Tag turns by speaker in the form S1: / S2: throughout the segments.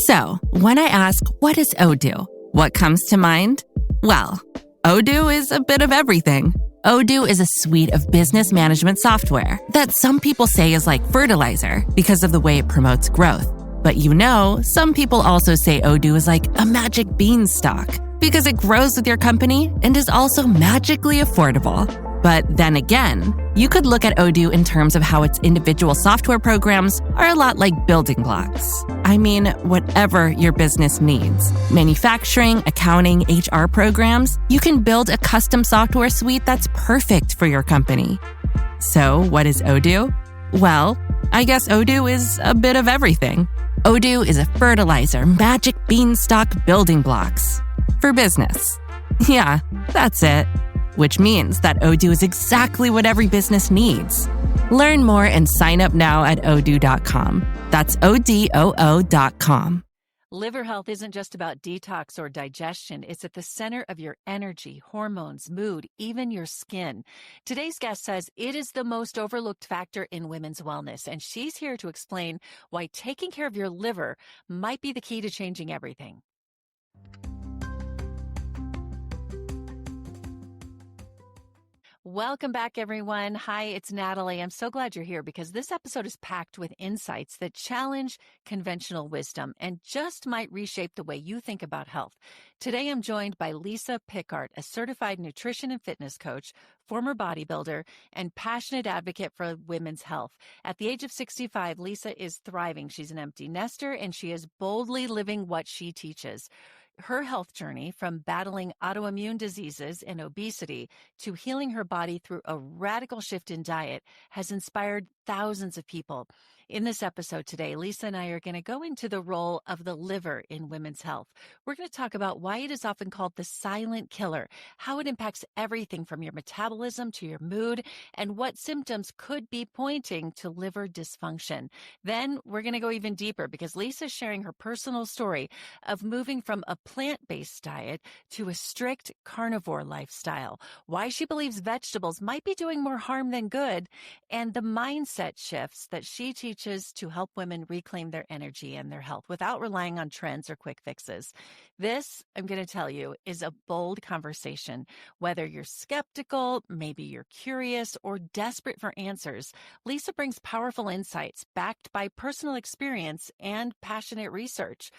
S1: So, when I ask, what is Odoo? What comes to mind? Well, Odoo is a bit of everything. Odoo is a suite of business management software that some people say is like fertilizer because of the way it promotes growth. But some people also say Odoo is like a magic beanstalk because it grows with your company and is also magically affordable. But then again, you could look at Odoo in terms of how its individual software programs are a lot like building blocks. I mean, whatever your business needs, manufacturing, accounting, HR programs, you can build a custom software suite that's perfect for your company. So what is Odoo? Well, I guess Odoo is a bit of everything. Odoo is a fertilizer, magic beanstalk building blocks for business. Yeah, that's it. Which means that Odoo is exactly what every business needs. Learn more and sign up now at odoo.com. That's ODOO.com.
S2: Liver health isn't just about detox or digestion. It's at the center of your energy, hormones, mood, even your skin. Today's guest says it is the most overlooked factor in women's wellness, and she's here to explain why taking care of your liver might be the key to changing everything. Welcome back, everyone. Hi, it's Natalie. I'm so glad you're here because this episode is packed with insights that challenge conventional wisdom and just might reshape the way you think about health. Today, I'm joined by Lisa Pickart, a certified nutrition and fitness coach, former bodybuilder, and passionate advocate for women's health. At the age of 65, Lisa is thriving. She's an empty nester, and she is boldly living what she teaches. Her health journey, from battling autoimmune diseases and obesity to healing her body through a radical shift in diet, has inspired thousands of people. In this episode today, Lisa and I are going to go into the role of the liver in women's health. We're going to talk about why it is often called the silent killer, how it impacts everything from your metabolism to your mood, and what symptoms could be pointing to liver dysfunction. Then we're going to go even deeper because Lisa's sharing her personal story of moving from a plant-based diet to a strict carnivore lifestyle, why she believes vegetables might be doing more harm than good, and the mindset shifts that she teaches to help women reclaim their energy and their health without relying on trends or quick fixes. This, I'm going to tell you, is a bold conversation. Whether you're skeptical, maybe you're curious, or desperate for answers, Lisa brings powerful insights backed by personal experience and passionate research.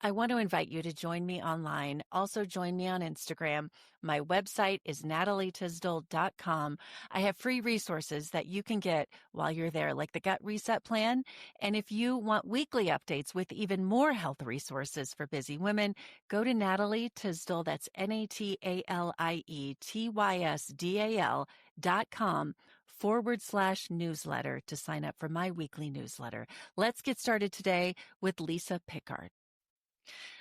S2: I want to invite you to join me online. Also join me on Instagram. My website is natalietysdal.com. I have free resources that you can get while you're there, like the Gut Reset Plan. And if you want weekly updates with even more health resources for busy women, go to Natalie Tysdal, that's Natalietysdal.com/newsletter to sign up for my weekly newsletter. Let's get started today with Lisa Pickart.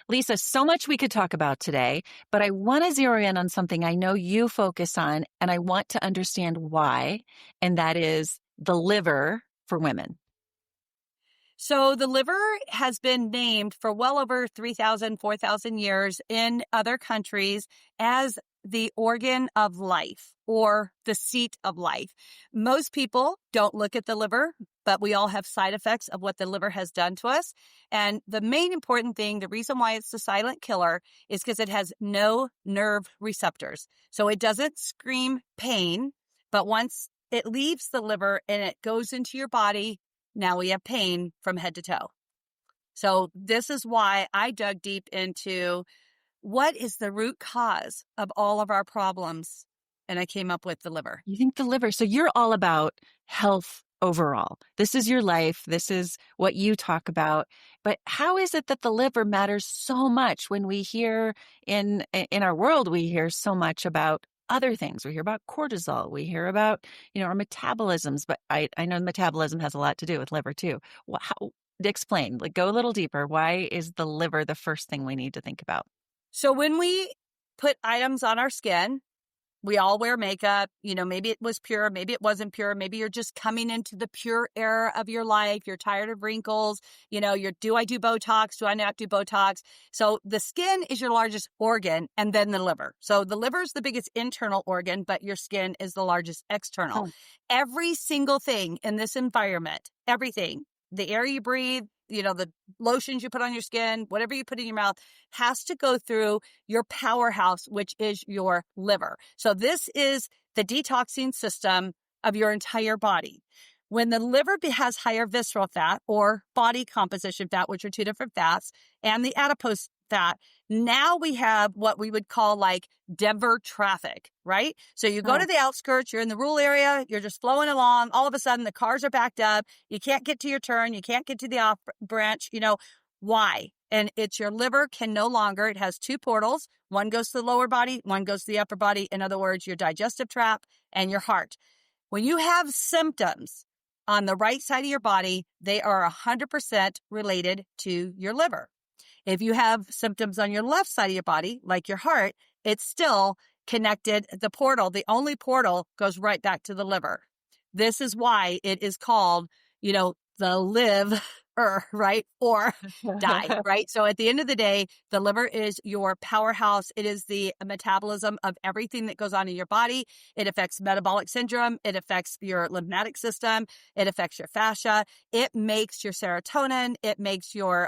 S2: Lisa, so much we could talk about today, but I want to zero in on something I know you focus on, and I want to understand why, and that is the liver for women.
S3: So the liver has been named for well over 3,000, 4,000 years in other countries as the organ of life or the seat of life. Most people don't look at the liver, but we all have side effects of what the liver has done to us. And the main important thing, the reason why it's the silent killer, is because it has no nerve receptors. So it doesn't scream pain, but once it leaves the liver and it goes into your body, now we have pain from head to toe. So this is why I dug deep into what is the root cause of all of our problems, and I came up with the liver.
S2: You think the liver. So you're all about health overall. This is your life. This is what you talk about. But how is it that the liver matters so much when we hear in our world, we hear so much about other things? We hear about cortisol. We hear about, our metabolisms, but I know metabolism has a lot to do with liver too. Explain, go a little deeper. Why is the liver the first thing we need to think about?
S3: So when we put items on our skin, we all wear makeup, maybe it was pure, maybe it wasn't pure. Maybe you're just coming into the pure era of your life. You're tired of wrinkles. Do I do Botox? Do I not do Botox? So the skin is your largest organ, and then the liver. So the liver is the biggest internal organ, but your skin is the largest external. Every single thing in this environment, everything the air you breathe, the lotions you put on your skin, whatever you put in your mouth has to go through your powerhouse, which is your liver. So this is the detoxing system of your entire body. When the liver has higher visceral fat or body composition fat, which are two different fats, and the adipose fat, now we have what we would call like Denver traffic, right? So you go to the outskirts, you're in the rural area, you're just flowing along. All of a sudden, the cars are backed up. You can't get to your turn. You can't get to the off branch. Why? And it's your liver can no longer, it has two portals. One goes to the lower body, one goes to the upper body. In other words, your digestive tract and your heart. When you have symptoms on the right side of your body, they are 100% related to your liver. If you have symptoms on your left side of your body, like your heart, it's still connected. The only portal goes right back to the liver. This is why it is called, the live right? Or die, right? So at the end of the day, the liver is your powerhouse. It is the metabolism of everything that goes on in your body. It affects metabolic syndrome. It affects your lymphatic system. It affects your fascia. It makes your serotonin. It makes your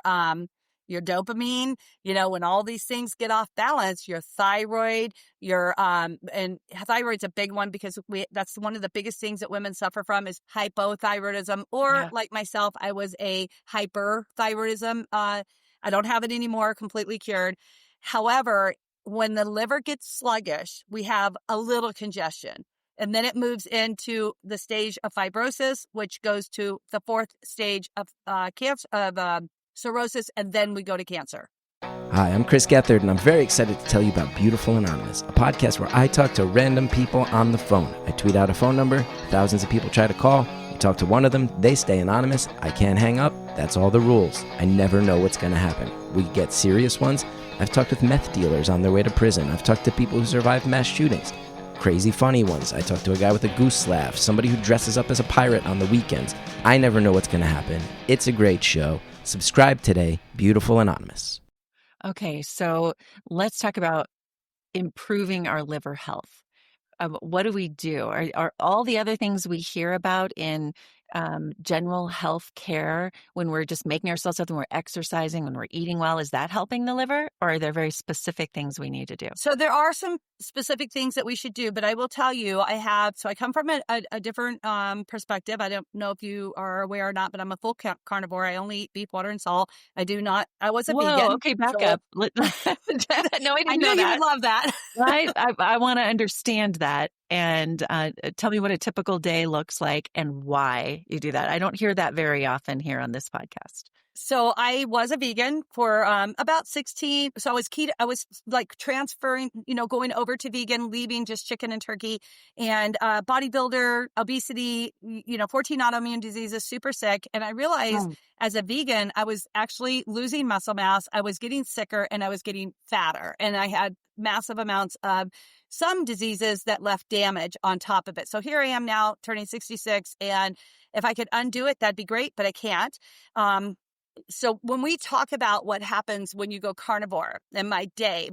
S3: dopamine, when all these things get off balance, your thyroid, and thyroid's a big one because that's one of the biggest things that women suffer from is hypothyroidism, or like myself, I was a hyperthyroidism. I don't have it anymore, completely cured. However, when the liver gets sluggish, we have a little congestion. And then it moves into the stage of fibrosis, which goes to the fourth stage of cirrhosis, and then we go to cancer.
S4: Hi, I'm Chris Gethard, and I'm very excited to tell you about Beautiful Anonymous, a podcast where I talk to random people on the phone. I tweet out a phone number, thousands of people try to call. You talk to one of them, they stay anonymous. I can't hang up. That's all the rules. I never know what's going to happen. We get serious ones. I've talked with meth dealers on their way to prison. I've talked to people who survived mass shootings. Crazy funny ones. I talked to a guy with a goose laugh, somebody who dresses up as a pirate on the weekends. I never know what's going to happen. It's a great show. Subscribe today, Beautiful Anonymous.
S2: Okay, so let's talk about improving our liver health. What do we do? Are all the other things we hear about in general health care, when we're just making ourselves healthy, when we're exercising, when we're eating well, is that helping the liver? Or are there very specific things we need to do?
S3: So there are some specific things that we should do, but I will tell you, I come from a different perspective. I don't know if you are aware or not, but I'm a full carnivore. I only eat beef, water, and salt. I was a vegan.
S2: Okay, back up. No, I didn't know
S3: you would love that.
S2: Right? I want to understand that. And tell me what a typical day looks like and why you do that. I don't hear that very often here on this podcast.
S3: So I was a vegan for about 16. So I was keto. I was like transferring, going over to vegan, leaving just chicken and turkey, and bodybuilder, obesity, 14 autoimmune diseases, super sick. And I realized as a vegan, I was actually losing muscle mass. I was getting sicker and I was getting fatter, and I had massive amounts of some diseases that left damage on top of it. So here I am now turning 66, and if I could undo it, that'd be great, but I can't. So when we talk about what happens when you go carnivore and my day,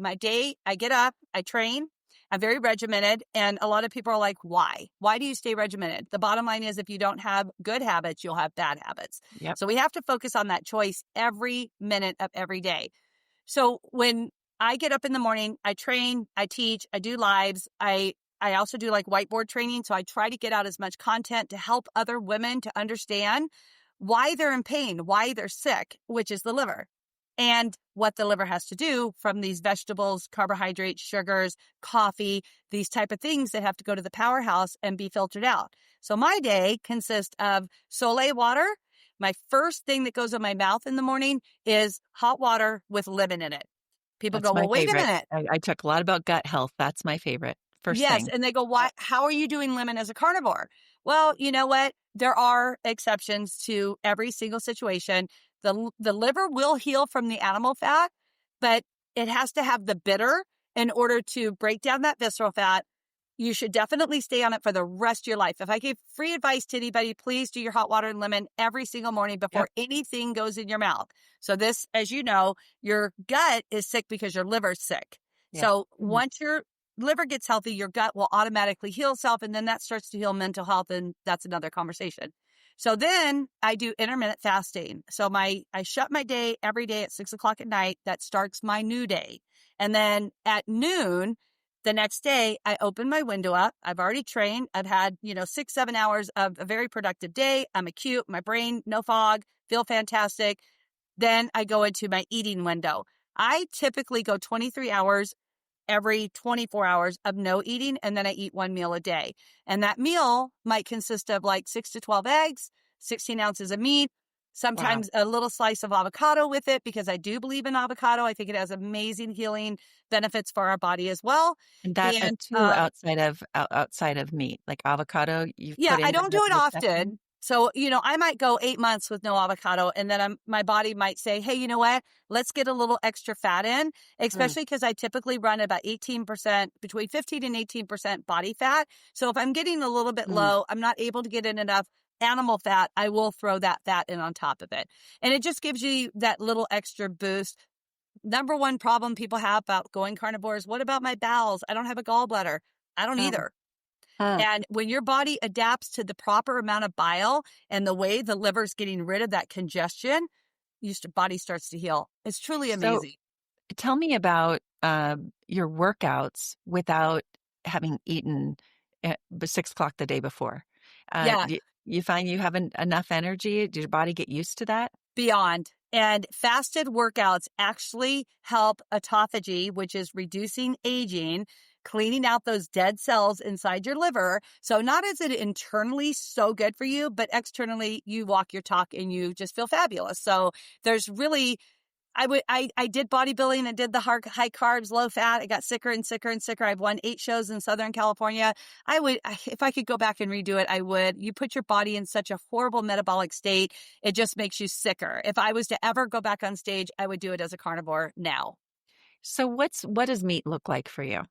S3: I get up, I train, I'm very regimented. And a lot of people are like, why? Why do you stay regimented? The bottom line is if you don't have good habits, you'll have bad habits.
S2: Yep.
S3: So we have to focus on that choice every minute of every day. So when I get up in the morning, I train, I teach, I do lives. I also do like whiteboard training. So I try to get out as much content to help other women to understand why they're in pain, why they're sick, which is the liver, and what the liver has to do from these vegetables, carbohydrates, sugars, coffee, these type of things that have to go to the powerhouse and be filtered out. So my day consists of Soleil water. My first thing that goes in my mouth in the morning is hot water with lemon in it. People
S2: That's
S3: go, well, wait
S2: favorite.
S3: a minute.
S2: I talk a lot about gut health. That's my favorite. First
S3: yes,
S2: thing.
S3: And they go, why? How are you doing lemon as a carnivore? Well, you know what? There are exceptions to every single situation. The liver will heal from the animal fat, but it has to have the bitter in order to break down that visceral fat. You should definitely stay on it for the rest of your life. If I give free advice to anybody, please do your hot water and lemon every single morning before anything goes in your mouth. So this, as you know, your gut is sick because your liver's sick. Yeah. So once your liver gets healthy, your gut will automatically heal itself, and then that starts to heal mental health, and that's another conversation. So then I do intermittent fasting. So I shut my day every day at 6:00 at night. That starts my new day. And then at noon, the next day, I open my window up. I've already trained. I've had, 6, 7 hours of a very productive day. I'm acute, my brain, no fog, feel fantastic. Then I go into my eating window. I typically go 23 hours every 24 hours of no eating, and then I eat one meal a day. And that meal might consist of like 6 to 12 eggs, 16 ounces of meat, sometimes a little slice of avocado with it, because I do believe in avocado. I think it has amazing healing benefits for our body as well.
S2: And that too, outside of meat, like avocado, you've put in
S3: I don't do it
S2: your
S3: often.
S2: section?
S3: So, I might go 8 months with no avocado, and then my body might say, hey, you know what? Let's get a little extra fat in, especially because I typically run about 18%, between 15 and 18% body fat. So if I'm getting a little bit low, I'm not able to get in enough animal fat, I will throw that fat in on top of it. And it just gives you that little extra boost. Number one problem people have about going carnivore is, what about my bowels? I don't have a gallbladder. I don't either. And when your body adapts to the proper amount of bile and the way the liver's getting rid of that congestion, your body starts to heal. It's truly amazing.
S2: So, tell me about your workouts without having eaten at 6:00 the day before. Do you find you have enough energy? Did your body get used to that?
S3: Beyond. And fasted workouts actually help autophagy, which is reducing aging, cleaning out those dead cells inside your liver. So not is it internally so good for you, but externally you walk your talk and you just feel fabulous. So there's really, I did bodybuilding and did the high carbs, low fat. I got sicker and sicker and sicker. I've won 8 shows in Southern California. If I could go back and redo it, I would. You put your body in such a horrible metabolic state. It just makes you sicker. If I was to ever go back on stage, I would do it as a carnivore now.
S2: So what does meat look like for you?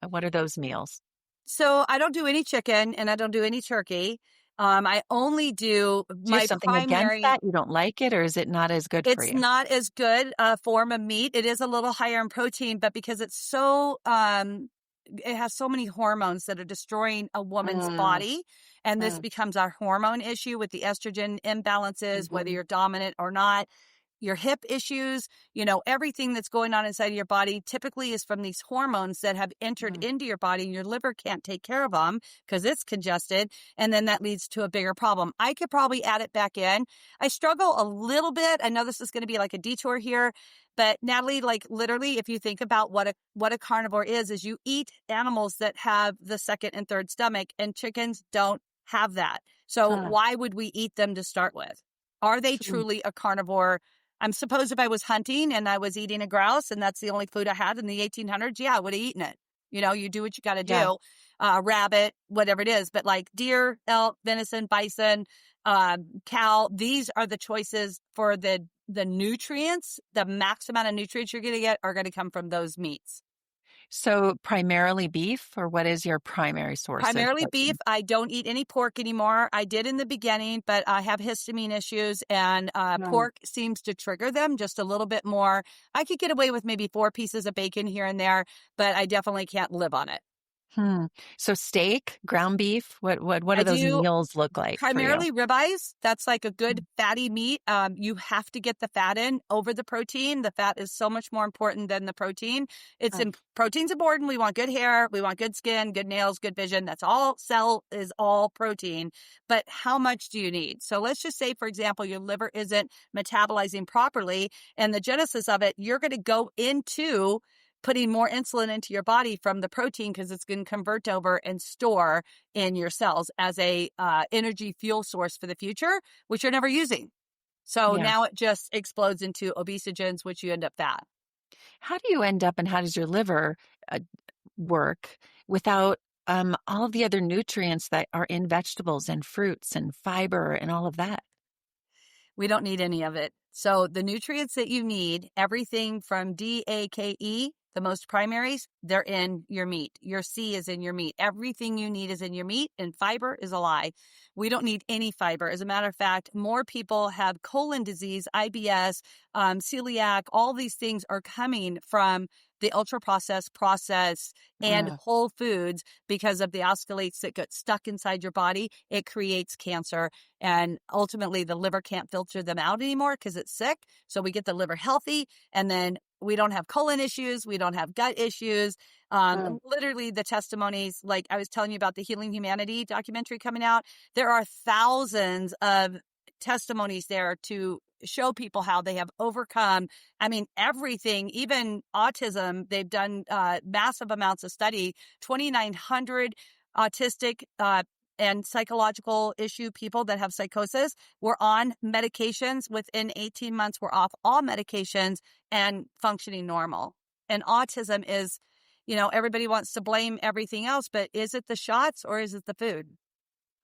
S2: What are those meals?
S3: So I don't do any chicken and I don't do any turkey. I only do
S2: Do you
S3: my
S2: have something
S3: primary.
S2: against that? You don't like it, or is it not as good for you?
S3: It's not as good a form of meat. It is a little higher in protein, but because it's so, it has so many hormones that are destroying a woman's body. And this becomes our hormone issue with the estrogen imbalances, whether you're dominant or not. Your hip issues, everything that's going on inside of your body typically is from these hormones that have entered into your body, and your liver can't take care of them because it's congested. And then that leads to a bigger problem. I could probably add it back in. I struggle a little bit. I know this is going to be like a detour here, but Natalie, like literally, if you think about what a carnivore is you eat animals that have the second and third stomach, and chickens don't have that. So why would we eat them to start with? Are they truly a carnivore? I'm supposed if I was hunting and I was eating a grouse and that's the only food I had in the 1800s, I would have eaten it. You do what you got to do, rabbit, whatever it is. But like deer, elk, venison, bison, cow, these are the choices for the nutrients. The max amount of nutrients you're going to get are going to come from those meats.
S2: So primarily beef, or what is your primary source?
S3: Primarily beef. I don't eat any pork anymore. I did in the beginning, but I have histamine issues, and pork seems to trigger them just a little bit more. I could get away with maybe 4 pieces of bacon here and there, but I definitely can't live on it.
S2: So steak, ground beef, what do those meals look like?
S3: Primarily ribeyes. That's like a good fatty meat. You have to get the fat in over the protein. The fat is so much more important than the protein. Protein's important. We want good hair. We want good skin, good nails, good vision. That's all. Cell is all protein. But how much do you need? So let's just say, for example, your liver isn't metabolizing properly, and the genesis of it, you're going to go into putting more insulin into your body from the protein because it's going to convert over and store in your cells as a energy fuel source for the future, which you're never using. So now it just explodes into obesogens, which you end up fat.
S2: How do you end up, and how does your liver work without all of the other nutrients that are in vegetables and fruits and fiber and all of that?
S3: We don't need any of it. So the nutrients that you need, everything from DAKE The most primaries, they're in your meat. Your C is in your meat. Everything you need is in your meat, and fiber is a lie. We don't need any fiber. As a matter of fact, more people have colon disease, IBS, celiac. All these things are coming from the processed, and whole foods because of the oxalates that get stuck inside your body. It creates cancer, and ultimately the liver can't filter them out anymore because it's sick. So we get the liver healthy, and then we don't have colon issues. We don't have gut issues. Literally the testimonies, like I was telling you about the Healing Humanity documentary coming out, there are thousands of testimonies there to show people how they have overcome, everything, even autism. They've done massive amounts of study, 2,900 autistic and psychological issue people that have psychosis were on medications. Within 18 months, we're off all medications and functioning normal. And autism is, everybody wants to blame everything else, but is it the shots or is it the food?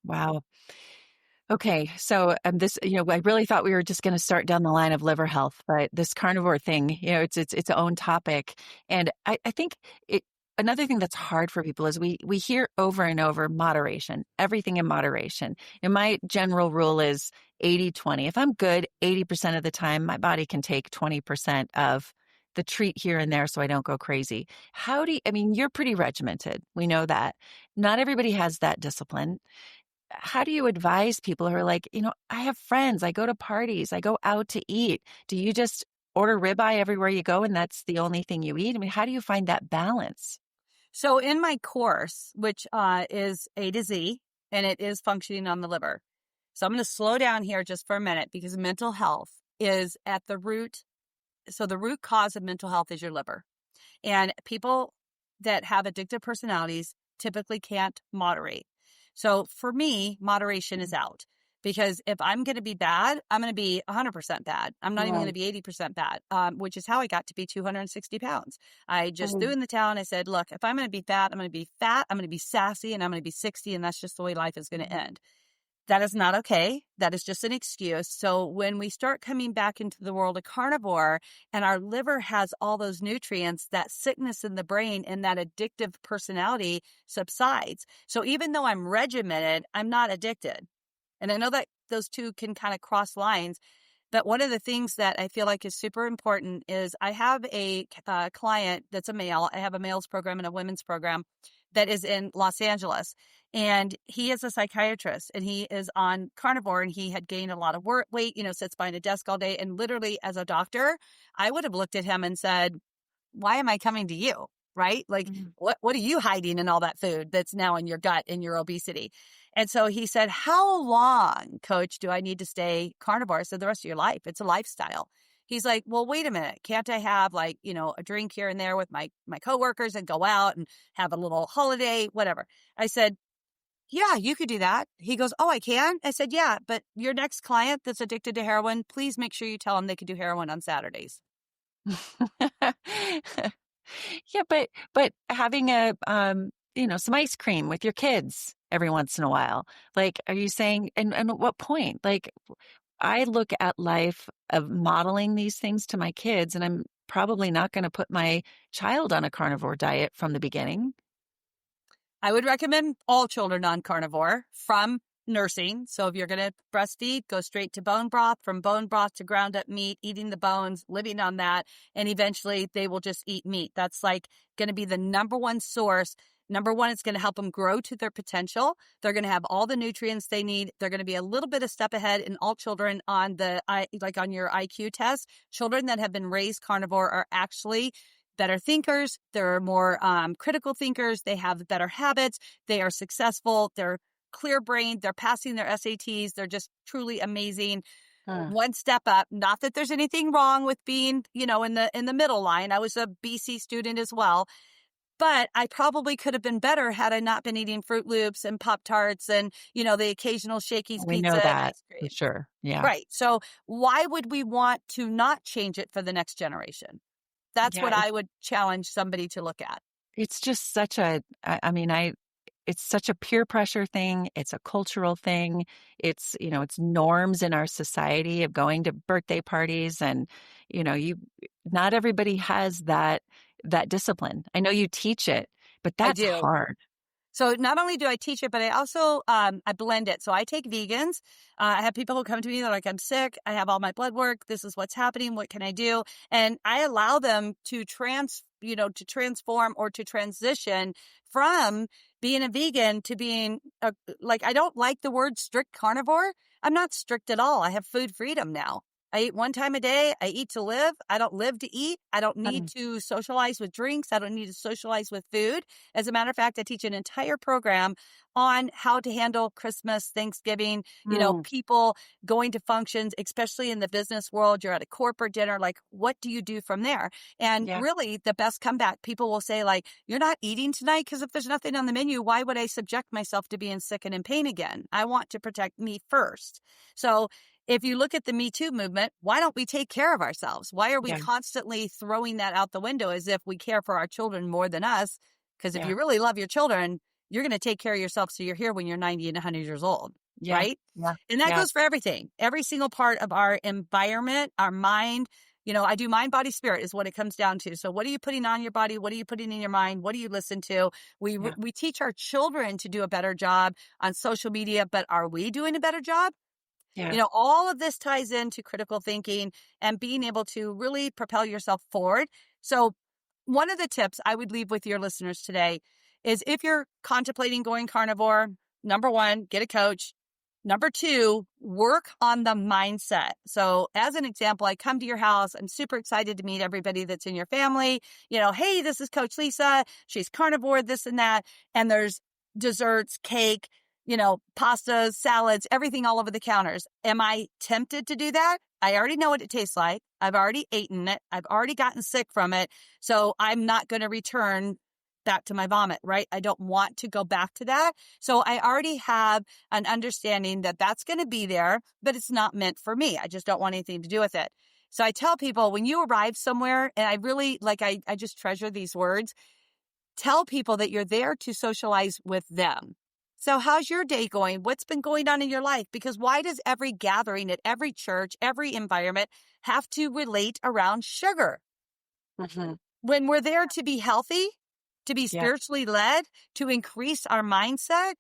S2: Wow. Okay. So I really thought we were just going to start down the line of liver health, but this carnivore thing, it's its own topic. And I think another thing that's hard for people is we hear over and over moderation, everything in moderation. And my general rule is 80-20. If I'm good 80% of the time, my body can take 20% of the treat here and there so I don't go crazy. You're pretty regimented. We know that. Not everybody has that discipline. How do you advise people who are like, I have friends, I go to parties, I go out to eat. Do you just order ribeye everywhere you go and that's the only thing you eat? How do you find that balance?
S3: So in my course, which is A to Z, and it is functioning on the liver. So I'm going to slow down here just for a minute because mental health is at the root. So the root cause of mental health is your liver. And people that have addictive personalities typically can't moderate. So for me, moderation is out, because if I'm going to be bad, I'm going to be 100% bad. I'm not even going to be 80% bad, which is how I got to be 260 pounds. I just threw in the towel and I said, look, if I'm going to be fat, I'm going to be fat, I'm going to be sassy, and I'm going to be 60, and that's just the way life is going to end. That is not okay. That is just an excuse. So when we start coming back into the world of carnivore and our liver has all those nutrients, that sickness in the brain and that addictive personality subsides. So even though I'm regimented, I'm not addicted. And I know that those two can kind of cross lines. But one of the things that I feel like is super important is I have a client that's a male. I have a male's program and a women's program that is in Los Angeles. And he is a psychiatrist, and he is on carnivore, and he had gained a lot of weight, sits behind a desk all day. And literally as a doctor, I would have looked at him and said, why am I coming to you? Right? Like, what are you hiding in all that food that's now in your gut and your obesity? And so he said, how long, coach, do I need to stay carnivore? I said, the rest of your life. It's a lifestyle. He's like, well, wait a minute. Can't I have a drink here and there with my coworkers and go out and have a little holiday, whatever? I said, yeah, you could do that. He goes, oh, I can? I said, yeah, but your next client that's addicted to heroin, please make sure you tell them they could do heroin on Saturdays.
S2: Yeah, but having some ice cream with your kids every once in a while, like, are you saying, and at what point? Like, I look at life of modeling these things to my kids, and I'm probably not going to put my child on a carnivore diet from the beginning.
S3: I would recommend all children on carnivore from nursing. So if you're going to breastfeed, go straight to bone broth, from bone broth to ground up meat, eating the bones, living on that. And eventually they will just eat meat. That's like going to be the number one source. Number one, it's going to help them grow to their potential. They're going to have all the nutrients they need. They're going to be a little bit a step ahead in all children on on your IQ test. Children that have been raised carnivore are actually better thinkers. They're more critical thinkers. They have better habits. They are successful. They're clear brained. They're passing their SATs. They're just truly amazing. One step up. Not that there's anything wrong with being, in the middle line. I was a BC student as well. But I probably could have been better had I not been eating Fruit Loops and Pop-Tarts and, the occasional Shakey's
S2: we
S3: pizza.
S2: We know that, for sure. Yeah.
S3: Right. So why would we want to not change it for the next generation? That's what I would challenge somebody to look at.
S2: It's just such it's such a peer pressure thing. It's a cultural thing. It's, it's norms in our society of going to birthday parties, and, not everybody has that that discipline? I know you teach it, but
S3: I
S2: that's
S3: do.
S2: hard.
S3: So not only do I teach it, but I also, I blend it. So I take vegans. I have people who come to me, they're like, I'm sick. I have all my blood work. This is what's happening. What can I do? And I allow them to to transform or to transition from being a vegan to being I don't like the word strict carnivore. I'm not strict at all. I have food freedom now. I eat one time a day. I eat to live. I don't live to eat. I don't need to socialize with drinks. I don't need to socialize with food. As a matter of fact, I teach an entire program on how to handle Christmas, Thanksgiving, people going to functions, especially in the business world. You're at a corporate dinner. Like, what do you do from there? And really the best comeback, people will say like, you're not eating tonight because if there's nothing on the menu, why would I subject myself to being sick and in pain again? I want to protect me first. So if you look at the Me Too movement, why don't we take care of ourselves? Why are we constantly throwing that out the window as if we care for our children more than us? Because if you really love your children, you're going to take care of yourself so you're here when you're 90 and 100 years old, right?
S2: Yeah.
S3: And that goes for everything. Every single part of our environment, our mind. I do mind, body, spirit is what it comes down to. So what are you putting on your body? What are you putting in your mind? What do you listen to? We teach our children to do a better job on social media, but are we doing a better job?
S2: Yeah.
S3: All of this ties into critical thinking and being able to really propel yourself forward. So one of the tips I would leave with your listeners today is if you're contemplating going carnivore, number one, get a coach. Number two, work on the mindset. So as an example, I come to your house. I'm super excited to meet everybody that's in your family. Hey, this is Coach Lisa. She's carnivore, this and that. And there's desserts, cake, pastas, salads, everything all over the counters. Am I tempted to do that? I already know what it tastes like. I've already eaten it. I've already gotten sick from it. So I'm not going to return back to my vomit, right? I don't want to go back to that. So I already have an understanding that that's going to be there, but it's not meant for me. I just don't want anything to do with it. So I tell people when you arrive somewhere, and I really I just treasure these words, tell people that you're there to socialize with them. So how's your day going? What's been going on in your life? Because why does every gathering at every church, every environment have to relate around sugar?
S2: Mm-hmm.
S3: When we're there to be healthy, to be spiritually led, to increase our mindset,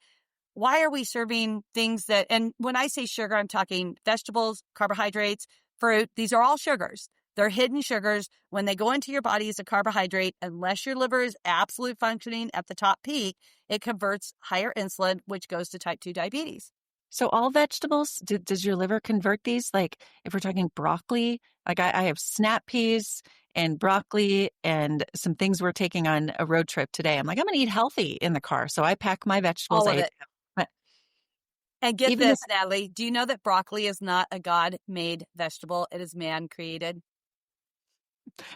S3: why are we serving things that, and when I say sugar, I'm talking vegetables, carbohydrates, fruit. These are all sugars. They're hidden sugars. When they go into your body as a carbohydrate, unless your liver is absolutely functioning at the top peak, it converts higher insulin, which goes to type 2 diabetes.
S2: So all vegetables, does your liver convert these? Like if we're talking broccoli, like I have snap peas and broccoli and some things we're taking on a road trip today. I'm like, I'm going to eat healthy in the car. So I pack my vegetables.
S3: All of it. And get this, Natalie, do you know that broccoli is not a God-made vegetable? It is man-created.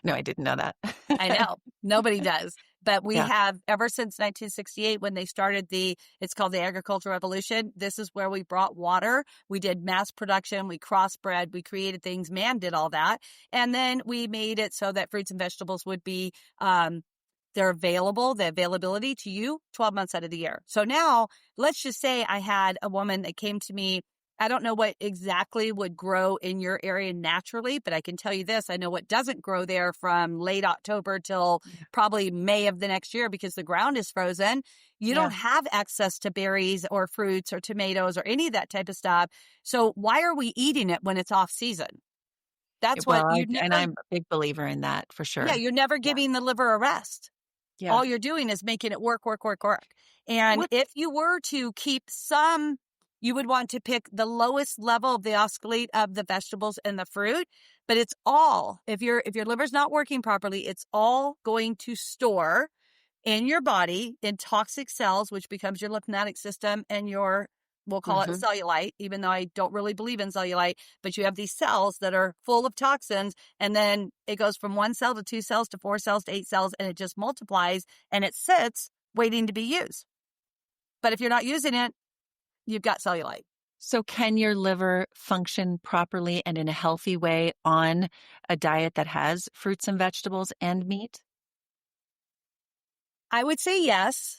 S2: No, I didn't know that.
S3: I know. Nobody does. But we have, ever since 1968, when they started it's called the agricultural revolution, this is where we brought water. We did mass production. We crossbred. We created things. Man did all that. And then we made it so that fruits and vegetables would be, they're available, the availability to you 12 months out of the year. So now let's just say I had a woman that came to me. I don't know what exactly would grow in your area naturally, but I can tell you this. I know what doesn't grow there from late October till probably May of the next year because the ground is frozen. You don't have access to berries or fruits or tomatoes or any of that type of stuff. So why are we eating it when it's off season? That's
S2: and I'm a big believer in that for sure.
S3: Yeah, you're never giving the liver a rest. Yeah. All you're doing is making it work. And if you were to keep some, you would want to pick the lowest level of the oscillate of the vegetables and the fruit. But it's all, if your liver's not working properly, it's all going to store in your body in toxic cells, which becomes your lymphatic system and we'll call it cellulite, even though I don't really believe in cellulite, but you have these cells that are full of toxins, and then it goes from 1 cell to 2 cells to 4 cells to 8 cells, and it just multiplies, and it sits waiting to be used. But if you're not using it, you've got cellulite.
S2: So can your liver function properly and in a healthy way on a diet that has fruits and vegetables and meat?
S3: I would say yes.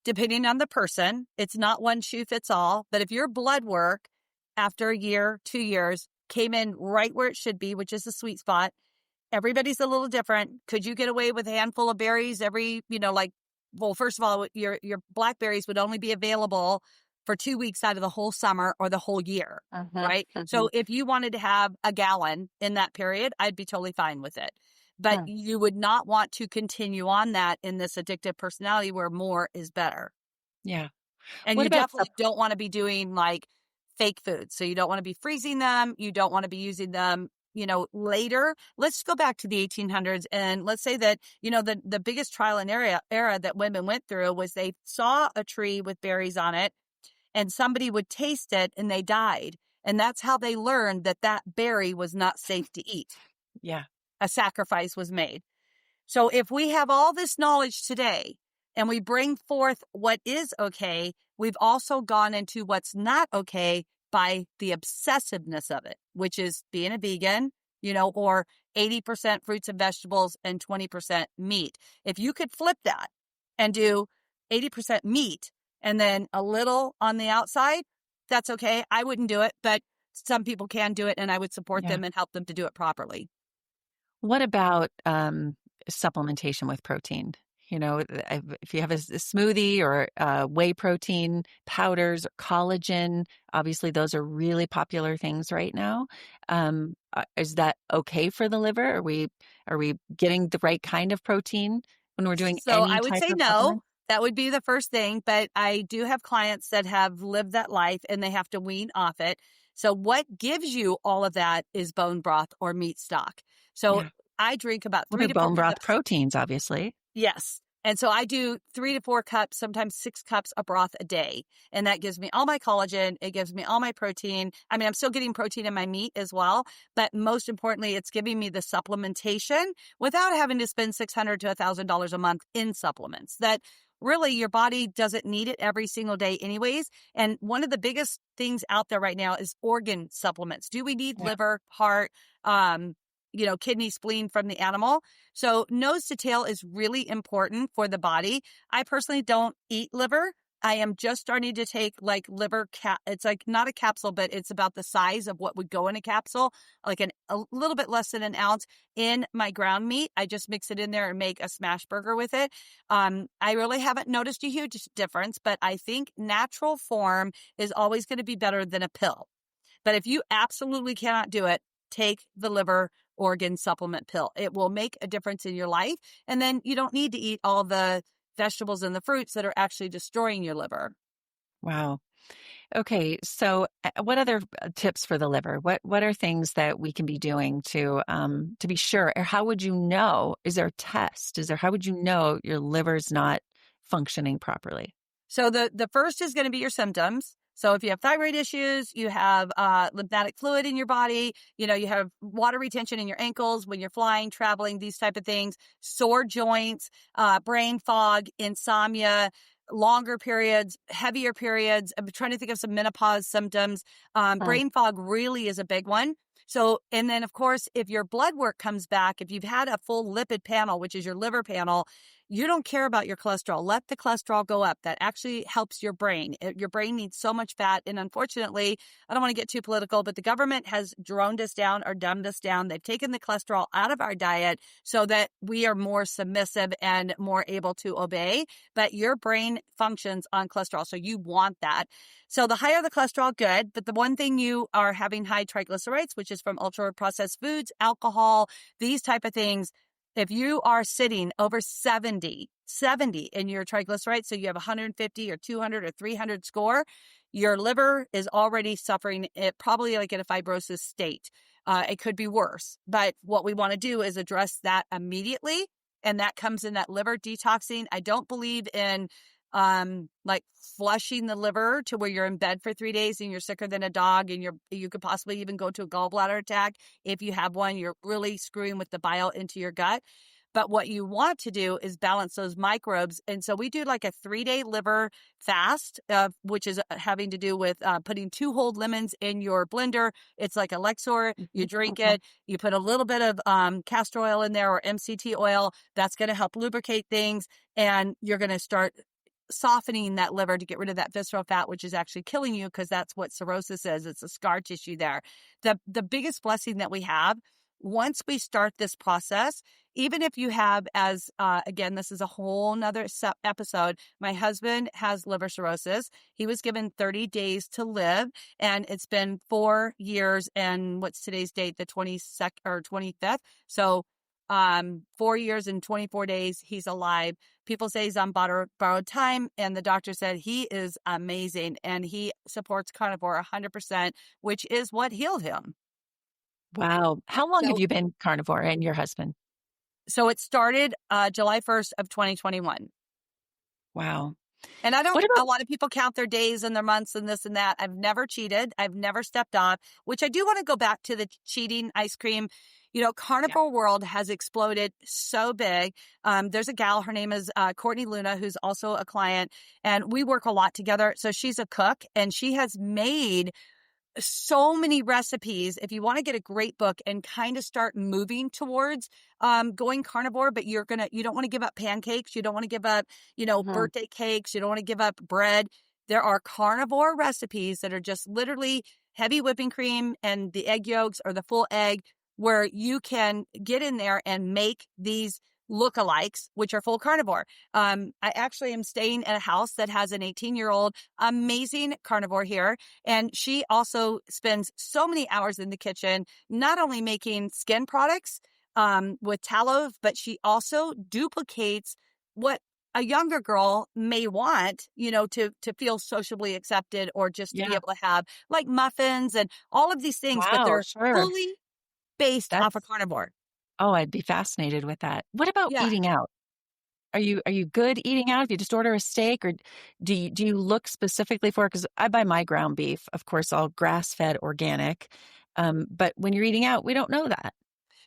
S3: Depending on the person, it's not one shoe fits all. But if your blood work after a year, 2 years, came in right where it should be, which is the sweet spot, everybody's a little different. Could you get away with a handful of berries every, well, first of all, your blackberries would only be available for 2 weeks out of the whole summer or the whole year, right? So if you wanted to have a gallon in that period, I'd be totally fine with it. But you would not want to continue on that in this addictive personality where more is better.
S2: Yeah.
S3: And
S2: What
S3: you
S2: about
S3: definitely don't want to be doing like fake foods. So you don't want to be freezing them. You don't want to be using them, later. Let's go back to the 1800s. And let's say that, the biggest trial and era that women went through was they saw a tree with berries on it and somebody would taste it and they died. And that's how they learned that that berry was not safe to eat.
S2: Yeah.
S3: A sacrifice was made. So if we have all this knowledge today and we bring forth what is okay, we've also gone into what's not okay by the obsessiveness of it, which is being a vegan, or 80% fruits and vegetables and 20% meat. If you could flip that and do 80% meat and then a little on the outside, that's okay. I wouldn't do it, but some people can do it, and I would support them and help them to do it properly.
S2: What about supplementation with protein? If you have a smoothie or whey protein powders or collagen, obviously those are really popular things right now. Is that okay for the liver? Are we getting the right kind of protein when we're doing
S3: So
S2: any
S3: I would
S2: type
S3: say
S2: of
S3: no.
S2: supplement?
S3: That would be the first thing, but I do have clients that have lived that life and they have to wean off it. So what gives you all of that is bone broth or meat stock. So I drink about
S2: Well,
S3: 3
S2: they're
S3: to 4
S2: bone broth
S3: cups.
S2: Proteins, obviously.
S3: Yes. And so I do 3 to 4 cups, sometimes 6 cups of broth a day. And that gives me all my collagen. It gives me all my protein. I mean, I'm still getting protein in my meat as well. But most importantly, it's giving me the supplementation without having to spend $600 to $1,000 a month in supplements that really your body doesn't need it every single day anyways. And one of the biggest things out there right now is organ supplements. Do we need liver, heart, kidney, spleen from the animal? So nose to tail is really important for the body. I personally don't eat liver. I am just starting to take like liver it's like not a capsule, but it's about the size of what would go in a capsule, like a little bit less than an ounce in my ground meat. I just mix it in there and make a smash burger with it. I really haven't noticed a huge difference, but I think natural form is always going to be better than a pill. But if you absolutely cannot do it, take the liver organ supplement pill. It will make a difference in your life. And then you don't need to eat all the vegetables and the fruits that are actually destroying your liver.
S2: Wow. Okay. So what other tips for the liver? What are things that we can be doing to be sure? Or how would you know? Is there a test? How would you know your liver's not functioning properly?
S3: So the first is going to be your symptoms. So if you have thyroid issues, you have lymphatic fluid in your body, you have water retention in your ankles when you're flying, traveling, these type of things, sore joints, brain fog, insomnia, longer periods, heavier periods. I'm trying to think of some menopause symptoms. Brain fog really is a big one. So, and then of course, if your blood work comes back, if you've had a full lipid panel, which is your liver panel, you don't care about your cholesterol. Let the cholesterol go up. That actually helps your brain. Your brain needs so much fat. And unfortunately, I don't want to get too political, but the government has droned us down or dumbed us down. They've taken the cholesterol out of our diet so that we are more submissive and more able to obey. But your brain functions on cholesterol. So you want that. So the higher the cholesterol, good. But the one thing you are having high triglycerides, which is from ultra processed foods, alcohol, these type of things. If you are sitting over 70 in your triglycerides, so you have 150 or 200 or 300 score, your liver is already suffering it, probably like in a fibrosis state. It could be worse. But what we want to do is address that immediately. And that comes in that liver detoxing. I don't believe in like flushing the liver to where you're in bed for 3 days and you're sicker than a dog and you could possibly even go to a gallbladder attack. If you have one, you're really screwing with the bile into your gut. But what you want to do is balance those microbes. And so we do like a 3-day liver fast, which is having to do with putting 2 whole lemons in your blender. It's like Elixir. You drink it. You put a little bit of castor oil in there or MCT oil. That's going to help lubricate things. And you're going to start softening that liver to get rid of that visceral fat, which is actually killing you because that's what cirrhosis is. It's a scar tissue there. The biggest blessing that we have once we start this process, even if you have, as again, this is a whole nother episode. My husband has liver cirrhosis. He was given 30 days to live, and it's been 4 years. And what's today's date? The 22nd or 25th. So 4 years and 24 days, he's alive. People say he's on borrowed time, and the doctor said he is amazing, and he supports carnivore 100%, which is what healed him.
S2: Wow. How long have you been carnivore and your husband?
S3: So it started July 1st of 2021.
S2: Wow.
S3: And a lot of people count their days and their months and this and that. I've never cheated. I've never stepped off, which I do want to go back to the cheating ice cream. Carnivore world has exploded so big. There's a gal, her name is Courtney Luna, who's also a client, and we work a lot together. So she's a cook, and she has made so many recipes. If you want to get a great book and kind of start moving towards going carnivore, but you don't want to give up pancakes, you don't want to give up, birthday cakes, you don't want to give up bread. There are carnivore recipes that are just literally heavy whipping cream and the egg yolks or the full egg, where you can get in there and make these lookalikes, which are full carnivore. I actually am staying at a house that has an 18-year-old amazing carnivore here. And she also spends so many hours in the kitchen, not only making skin products with tallow, but she also duplicates what a younger girl may want, to feel sociably accepted, or just to be able to have like muffins and all of these things, but they're fully based off of carnivore.
S2: Oh, I'd be fascinated with that. What about eating out? Are you good eating out if you just order a steak, or do you look specifically for it? Because I buy my ground beef, of course, all grass-fed, organic. But when you're eating out, we don't know that.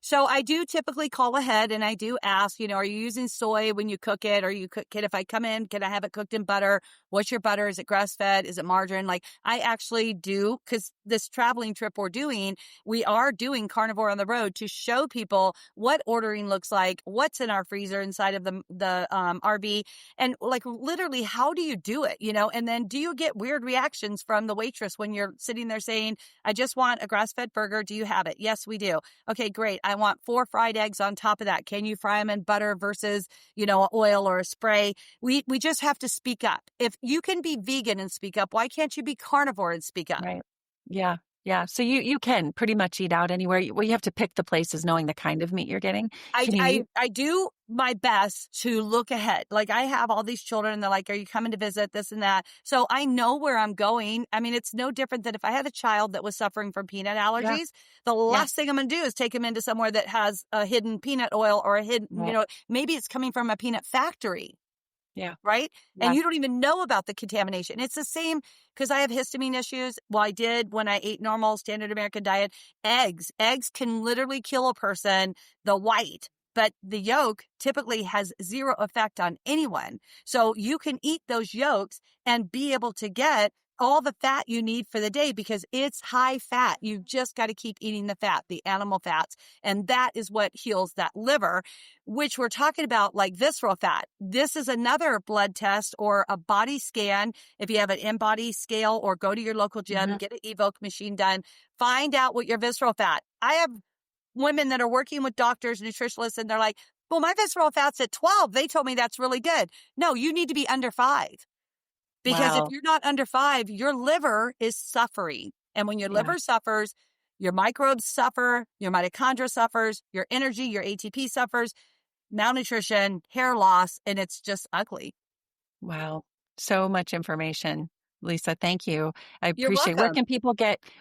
S3: So I do typically call ahead, and I do ask, are you using soy when you cook it? Or you cook it, if I come in, can I have it cooked in butter? What's your butter? Is it grass-fed? Is it margarine? Like, I actually do, because this traveling trip we are doing carnivore on the road to show people what ordering looks like, what's in our freezer inside of the RV, and like literally, how do you do it? And then do you get weird reactions from the waitress when you're sitting there saying, I just want a grass-fed burger. Do you have it? Yes, we do. Okay, great. I want 4 fried eggs on top of that. Can you fry them in butter versus, oil or a spray? We just have to speak up. If you can be vegan and speak up, why can't you be carnivore and speak up?
S2: Right. Yeah. Yeah. So you can pretty much eat out anywhere. You have to pick the places knowing the kind of meat you're getting.
S3: I do my best to look ahead. Like, I have all these children, and they're like, are you coming to visit, this and that? So I know where I'm going. I mean, it's no different than if I had a child that was suffering from peanut allergies. The last thing I'm going to do is take him into somewhere that has a hidden peanut oil or a hidden, maybe it's coming from a peanut factory.
S2: Yeah.
S3: Right.
S2: Yeah.
S3: And you don't even know about the contamination. It's the same, because I have histamine issues. Well, I did when I ate normal standard American diet. Eggs can literally kill a person, the white, but the yolk typically has zero effect on anyone. So you can eat those yolks and be able to get all the fat you need for the day, because it's high fat. You've just got to keep eating the fat, the animal fats. And that is what heals that liver, which we're talking about, like visceral fat. This is another blood test or a body scan. If you have an in-body scale, or go to your local gym, get an Evoke machine done, find out what your visceral fat. I have women that are working with doctors, nutritionists, and they're like, well, my visceral fat's at 12. They told me that's really good. No, you need to be under 5. Because if you're not under 5, your liver is suffering. And when your liver suffers, your microbes suffer, your mitochondria suffers, your energy, your ATP suffers, malnutrition, hair loss, and it's just ugly.
S2: Wow. So much information. Lisa, thank you. I
S3: You're
S2: appreciate it.
S3: welcome.
S2: Where can people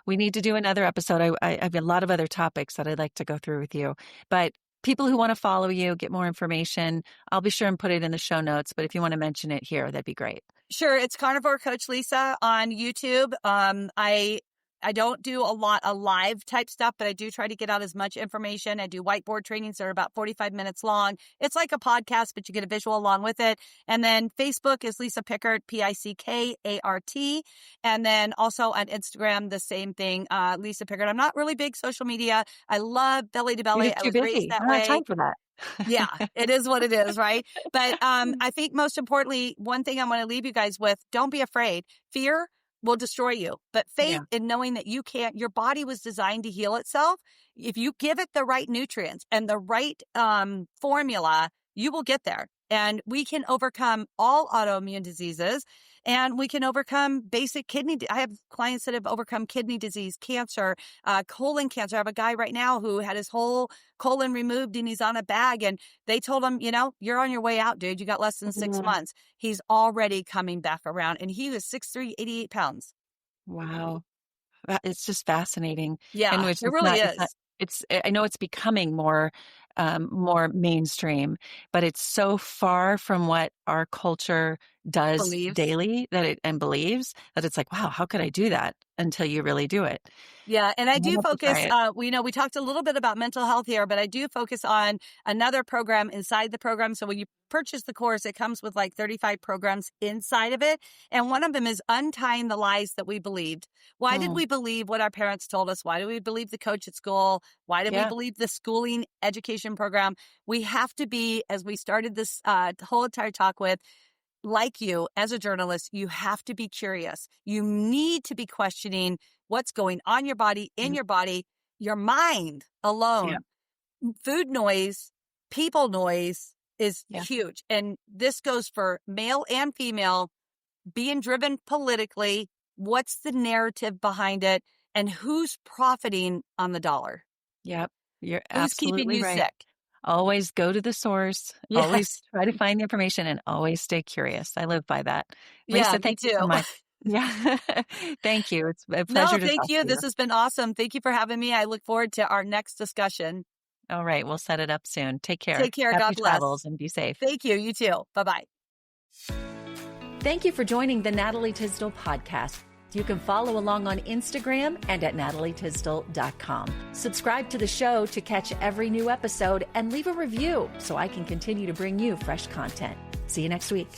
S2: we need to do another episode. I have a lot of other topics that I'd like to go through with you. But people who want to follow you, get more information, I'll be sure and put it in the show notes. But if you want to mention it here, that'd be great.
S3: Sure. It's Carnivore Coach Lisa on YouTube. I don't do a lot of live type stuff, but I do try to get out as much information. I do whiteboard trainings that are about 45 minutes long. It's like a podcast, but you get a visual along with it. And then Facebook is Lisa Pickart, Pickart. And then also on Instagram, the same thing, Lisa Pickart. I'm not really big social media. I love belly to belly. I was raised that way.
S2: I don't have time for that.
S3: Yeah, it is what it is, right? But I think most importantly, one thing I want to leave you guys with, don't be afraid. Fear will destroy you. But faith in knowing that you can't, your body was designed to heal itself. If you give it the right nutrients and the right formula, you will get there. And we can overcome all autoimmune diseases, and we can overcome basic kidney. I have clients that have overcome kidney disease, cancer, colon cancer. I have a guy right now who had his whole colon removed and he's on a bag, and they told him, you're on your way out, dude. You got less than 6 months. He's already coming back around, and he was 6'3", 88 pounds.
S2: Wow. It's just fascinating.
S3: Yeah,
S2: and
S3: it really is.
S2: I know it's becoming more mainstream, but it's so far from what our culture does daily and believes that it's like, wow, how could I do that until you really do it?
S3: Yeah. And I do focus, we talked a little bit about mental health here, but I do focus on another program inside the program. So when you purchase the course, it comes with like 35 programs inside of it. And one of them is untying the lies that we believed. Why did we believe what our parents told us? Why do we believe the coach at school? Why did we believe the schooling education program? We have to be, as we started this whole entire talk with, like you, as a journalist, you have to be curious. You need to be questioning what's going on in your body, your mind alone. Yeah. Food noise, people noise is huge. And this goes for male and female, being driven politically. What's the narrative behind it? And who's profiting on the dollar?
S2: Yep. You're
S3: who's
S2: absolutely
S3: keeping you
S2: right.
S3: sick?
S2: Always go to the source.
S3: Yes.
S2: Always try to find the information and always stay curious. I live by that. Lisa, thank you so much. Yeah. Thank you. It's a pleasure to
S3: thank
S2: talk
S3: you.
S2: to
S3: This has been awesome. Thank you for having me. I look forward to our next discussion.
S2: All right. We'll set it up soon. Take care.
S3: Take care.
S2: Happy
S3: God bless.
S2: travels and be safe.
S3: Thank you. You too. Bye-bye.
S2: Thank you for joining the Natalie Tysdal podcast. You can follow along on Instagram and at natalietysdal.com. Subscribe to the show to catch every new episode and leave a review so I can continue to bring you fresh content. See you next week.